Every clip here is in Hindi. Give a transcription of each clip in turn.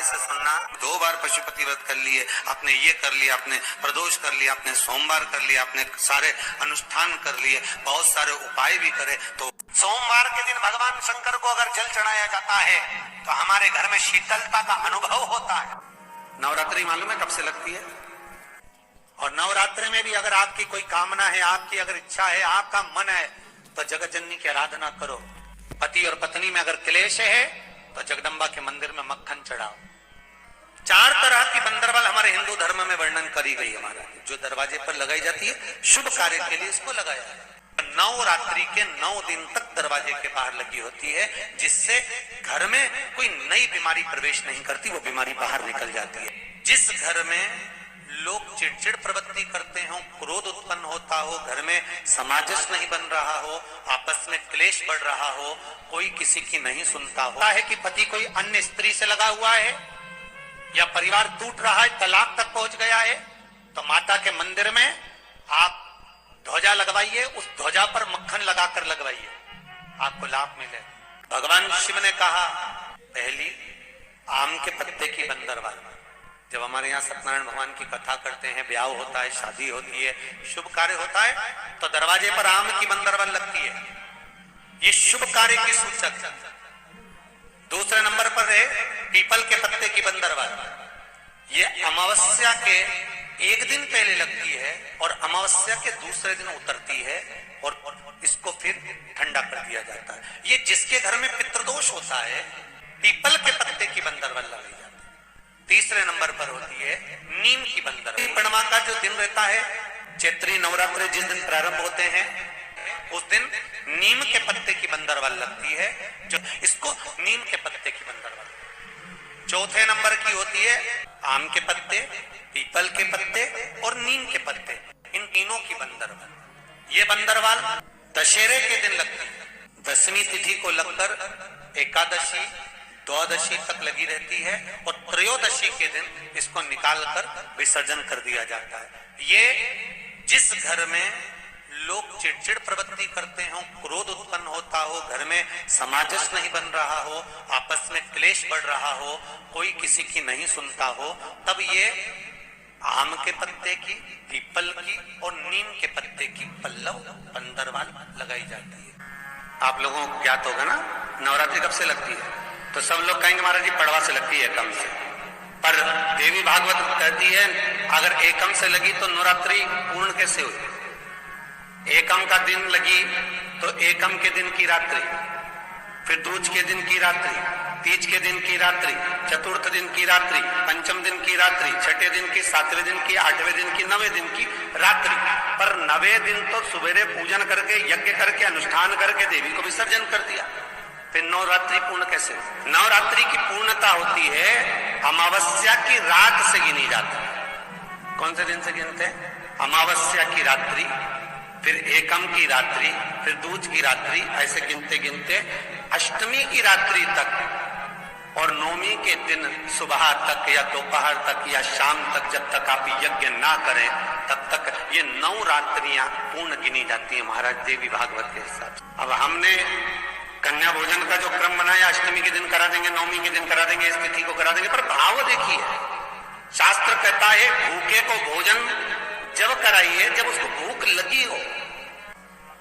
से सुनना। 2 बार पशुपति व्रत कर लिए, आपने ये कर लिया, आपने प्रदोष कर लिया, आपने सोमवार कर लिया, आपने सारे अनुष्ठान कर लिए, बहुत सारे उपाय भी करे, तो सोमवार के दिन भगवान शंकर को अगर जल चढ़ाया जाता है तो हमारे घर में शीतलता का अनुभव होता है। नवरात्रि मालूम है कब से लगती है? और नवरात्रि में भी अगर आपकी कोई कामना है, आपकी अगर इच्छा है, आपका मन है, तो जगत जननी की आराधना करो। पति और पत्नी में अगर क्लेश है तो जगदम्बा के मंदिर में मक्खन चढ़ाओ। 4 तरह की बंदरवाल हमारे हिंदू धर्म में वर्णन करी गई है। हमारा जो दरवाजे पर लगाई जाती है शुभ कार्य के लिए, इसको लगाया है। नवरात्रि के 9 दिन तक दरवाजे के बाहर लगी होती है, जिससे घर में कोई नई बीमारी प्रवेश नहीं करती, वो बीमारी बाहर निकल जाती है। जिस घर में लोग चिड़चिड़ प्रवृत्ति करते हो, क्रोध उत्पन्न होता हो, घर में सामंजस्य नहीं बन रहा हो, आपस में क्लेश बढ़ रहा हो, कोई किसी की नहीं सुनता हो, है कि पति कोई अन्य स्त्री से लगा हुआ है या परिवार टूट रहा है, तलाक तक पहुंच गया है, तो माता के मंदिर में आप ध्वजा लगवाइए, उस ध्वजा पर मक्खन लगाकर लगवाइए, आपको लाभ मिले। भगवान शिव ने कहा पहली आम के पत्ते की बंदरवाल। जब हमारे यहाँ सत्यनारायण भगवान की कथा करते हैं, ब्याह होता है, शादी होती है, शुभ कार्य होता है, तो दरवाजे पर आम की बंदरवाल लगती है। ये शुभ कार्य की सूचक है। दूसरे नंबर पर है पीपल के पत्ते की बंदरवाल। ये अमावस्या के 1 दिन पहले लगती है और अमावस्या के दूसरे दिन उतरती है और इसको फिर ठंडा कर दिया जाता है। ये जिसके घर में पितृदोष होता है, पीपल के पत्ते की बंदरवाल लगाई जाती है। तीसरे नंबर पर होती है नीम की बंदरवाल। पूर्णिमा का जो दिन रहता है, चैत्री नवरात्रि जिस दिन प्रारंभ होते हैं, उस दिन नीम के पत्ते की बंदरवाल लगती है, जो इसको नीम के पत्ते की बंदरवाल। चौथे नंबर की होती है आम के पत्ते, पीपल के पत्ते और नीम के पत्ते, इन तीनों की बंदरवाल। ये बंदरवाल दशहरे के दिन लगती है। 10वीं तिथि को लगकर एकादशी द्वादशी तक लगी रहती है और त्रयोदशी के दिन इसको निकालकर विसर्जन कर दिया जाता है। ये जिस घर में लोग चिड़चिड़ प्रवृत्ति करते हो, क्रोध उत्पन्न होता हो, घर में सामंजस्य नहीं बन रहा हो, आपस में क्लेश बढ़ रहा हो, कोई किसी की नहीं सुनता हो, तब ये आम के पत्ते की, पीपल की और नीम के पत्ते की पल्लव बंदरवाल लगाई जाती है। आप लोगों को ज्ञात होगा ना नवरात्रि कब से लगती है? तो सब लोग कहेंगे महाराज जी पड़वा से लगती है, एकम से। पर देवी भागवत कहती है अगर एकम से लगी तो नवरात्रि पूर्ण कैसे हुई? एकम का दिन लगी तो एकम के दिन की रात्रि, फिर दूज के दिन की रात्रि, तीज के दिन की रात्रि, चतुर्थ दिन की रात्रि, पंचम दिन की रात्रि, छठे दिन की, 7वें दिन की, 8वें दिन की, 9वें दिन की रात्रि। पर 9वें दिन तो सुबेरे पूजन करके, यज्ञ करके, अनुष्ठान करके देवी को विसर्जन कर दिया, फिर नवरात्रि पूर्ण कैसे? नवरात्रि की पूर्णता होती है अमावस्या की रात से गिनी जाती है। कौन से दिन से गिनते हैं? अमावस्या की रात्रि, फिर एकम की रात्रि, फिर दूज की रात्रि, ऐसे गिनते गिनते अष्टमी की रात्रि तक और नवमी के दिन सुबह तक या दोपहर तक या शाम तक, जब तक आप यज्ञ ना करें तब तक ये 9 रात्रियां पूर्ण गिनी जाती है महाराज देवी भागवत के हिसाब। अब हमने कन्या भोजन का जो क्रम बनाया, अष्टमी के दिन करा देंगे, नवमी के दिन करा देंगे, इस तिथि को करा देंगे, पर भाव देखिए, शास्त्र कहता है भूखे को भोजन जब कराइए जब उसको भूख लगी हो,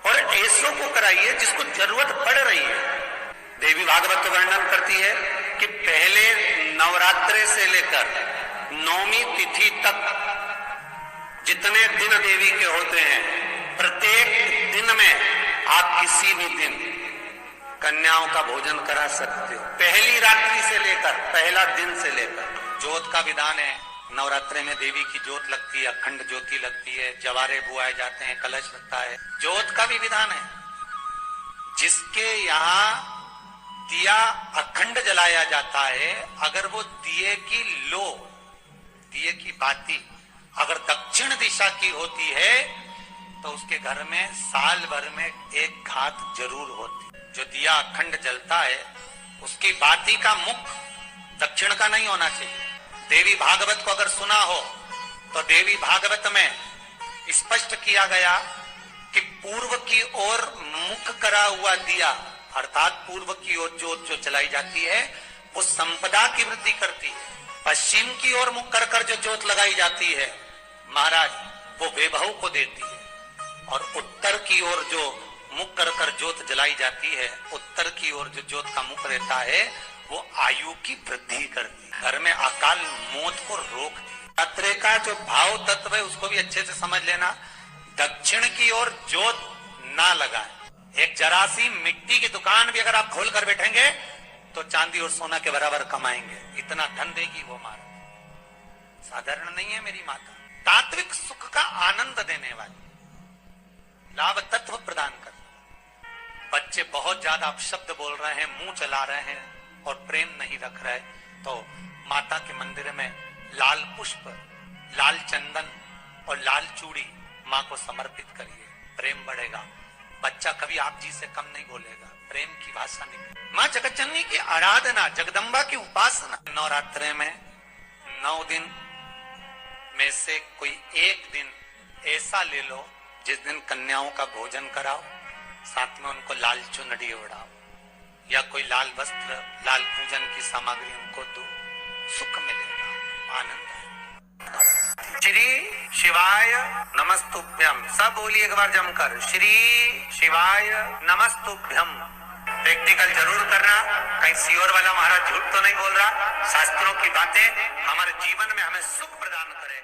और ऐसों को कराइए जिसको जरूरत पड़ रही है। देवी भागवत वर्णन करती है कि पहले नवरात्रे से लेकर 9वीं तिथि तक जितने दिन देवी के होते हैं, प्रत्येक दिन में आप किसी भी दिन कन्याओं का भोजन करा सकते हो। पहली रात्रि से लेकर, पहला दिन से लेकर। ज्योत का विधान है, नवरात्रि में देवी की ज्योत लगती है, अखंड ज्योति लगती है, जवारे बुआए जाते हैं, कलश लगता है। ज्योत का भी विधान है। जिसके यहाँ दिया अखंड जलाया जाता है, अगर वो दिए की लो, दिए की बाती अगर दक्षिण दिशा की होती है तो उसके घर में साल भर में एक घात जरूर होती। जो दिया अखंड जलता है उसकी बाती का मुख दक्षिण का नहीं होना चाहिए। देवी भागवत को अगर सुना हो तो देवी भागवत में स्पष्ट किया गया कि पूर्व की ओर मुख करा हुआ दिया, अर्थात पूर्व की ओर ज्योत जो जलाई जाती है, वो संपदा की वृद्धि करती है। पश्चिम की ओर मुख कर कर जो ज्योत लगाई जाती है महाराज, वो वैभव को देती है। और उत्तर की ओर जो मुख कर कर ज्योत जलाई जाती है, उत्तर की ओर जो ज्योत का मुख रहता है, वो आयु की वृद्धि करती है, घर में अकाल मौत को रोकती है। यात्रे का जो भाव तत्व है उसको भी अच्छे से समझ लेना। दक्षिण की ओर ज्योत ना लगाए। एक जरा सी मिट्टी की दुकान भी अगर आप खोल कर बैठेंगे तो चांदी और सोना के बराबर कमाएंगे, इतना धन देगी वो मारा। साधारण नहीं है मेरी माता। तात्विक सुख का आनंद देने वाली, लाभ तत्व प्रदान कर। बच्चे बहुत ज्यादा अपशब्द बोल रहे हैं, मुंह चला रहे हैं और प्रेम नहीं रख रहे, तो माता के मंदिर में लाल पुष्प, लाल चंदन और लाल चूड़ी माँ को समर्पित करिए, प्रेम बढ़ेगा। बच्चा कभी आप जी से कम नहीं बोलेगा, प्रेम की भाषा निकले। माँ जगतजननी की आराधना, जगदम्बा की उपासना। नवरात्रे में 9 दिन में से कोई एक दिन ऐसा ले लो जिस दिन कन्याओं का भोजन कराओ, साथ में उनको लाल चुनरी ओढ़ाओ या कोई लाल वस्त्र, लाल पूजन की सामग्री उनको दो, सुख मिलेगा, आनंद है। श्री शिवाय नमस्तुभ्यम। सब बोलिए एक बार जमकर, श्री शिवाय नमस्तुभ्यम। प्रैक्टिकल जरूर करना, कहीं सियोर वाला महाराज झूठ तो नहीं बोल रहा। शास्त्रों की बातें हमारे जीवन में हमें सुख प्रदान करे।